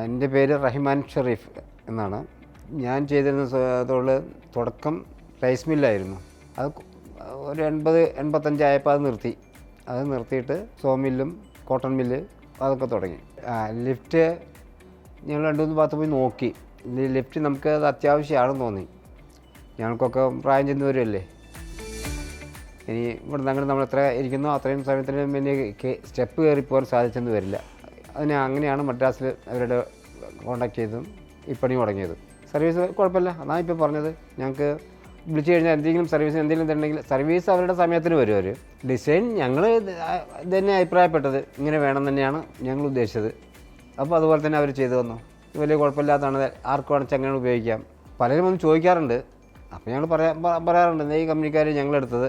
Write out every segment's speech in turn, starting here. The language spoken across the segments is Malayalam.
എൻ്റെ പേര് റഹിമാൻ ഷെരീഫ് എന്നാണ്. ഞാൻ ചെയ്തിരുന്ന തുടക്കം റൈസ് മില്ലായിരുന്നു. അത് ഒരു 80-85 ആയപ്പോൾ അത് നിർത്തിയിട്ട് സോമില്ലും കോട്ടൺ മില്ല് അതൊക്കെ തുടങ്ങി. ലിഫ്റ്റ് ഞങ്ങൾ 2-3 ഭാഗത്ത് പോയി നോക്കി. ലിഫ്റ്റ് നമുക്ക് അത് അത്യാവശ്യമാണെന്ന് തോന്നി. ഞങ്ങൾക്കൊക്കെ പ്രായം ചെന്ന് വരുമല്ലേ. ഇനി ഇവിടെ നിന്ന് അങ്ങോട്ട് നമ്മൾ എത്ര ഇരിക്കുന്നോ അത്രയും സമയത്തിന് പിന്നെ സ്റ്റെപ്പ് കയറിപ്പോകാൻ സാധിച്ചെന്ന് വരില്ല. അങ്ങനെയാണ് മദ്രാസിൽ അവരുടെ കോൺടാക്ട് ചെയ്തതും ഈ പണി തുടങ്ങിയത്. സർവീസ് കുഴപ്പമില്ല, അതാണ് ഇപ്പോൾ പറഞ്ഞത്. ഞങ്ങൾക്ക് വിളിച്ചു കഴിഞ്ഞാൽ എന്തെങ്കിലും തരണമെങ്കിൽ സർവീസ് അവരുടെ സമയത്തിന് വരും. അവർ ഡിസൈൻ ഞങ്ങൾ ഇതന്നെ അഭിപ്രായപ്പെട്ടത് ഇങ്ങനെ വേണം തന്നെയാണ് ഞങ്ങൾ ഉദ്ദേശിച്ചത്. അപ്പോൾ അതുപോലെ തന്നെ അവർ ചെയ്തു തന്നു. വലിയ കുഴപ്പമില്ലാത്തതാണ്, ആർക്ക് വേണമെങ്കിൽ അങ്ങനെ ഉപയോഗിക്കാം. പലരും ഒന്ന് ചോദിക്കാറുണ്ട്. അപ്പോൾ ഞങ്ങൾ പറയാറുണ്ട് ഈ കമ്പനിക്കാർ ഞങ്ങളെടുത്തത്.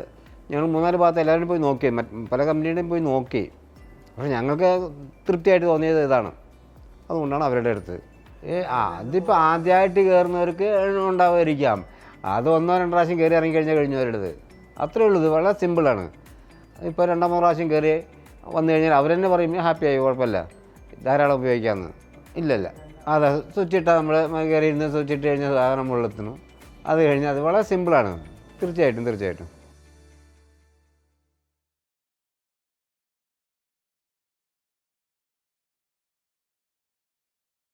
ഞങ്ങൾ 3-4 ഭാഗത്ത് എല്ലാവരും പോയി നോക്കി, പല കമ്പനിയുടെയും പോയി നോക്കി. പക്ഷേ ഞങ്ങൾക്ക് തൃപ്തിയായിട്ട് തോന്നിയത് ഇതാണ്, അതുകൊണ്ടാണ് അവരുടെ അടുത്ത്. അതിപ്പോൾ ആദ്യമായിട്ട് കയറുന്നവർക്ക് ഉണ്ടാവുമായിരിക്കാം. അത് 1-2 പ്രാവശ്യം കയറി ഇറങ്ങിക്കഴിഞ്ഞാൽ കഴിഞ്ഞവരുടേത് അത്രേ ഉള്ളൂ. ഇത് വളരെ സിമ്പിളാണ്. ഇപ്പോൾ 2-3 പ്രാവശ്യം കയറി വന്നു കഴിഞ്ഞാൽ അവർ തന്നെ പറയും ഹാപ്പിയായി, കുഴപ്പമില്ല, ധാരാളം ഉപയോഗിക്കാമെന്ന്. ഇല്ലല്ല, അതെ, സ്വിച്ച് ഇട്ടാൽ നമ്മൾ കയറി ഇരുന്ന് സ്വിച്ച് ഇട്ട് കഴിഞ്ഞാൽ സാധനം വെള്ളത്തിന് അത് കഴിഞ്ഞാൽ അത് വളരെ സിമ്പിളാണ്. തീർച്ചയായിട്ടും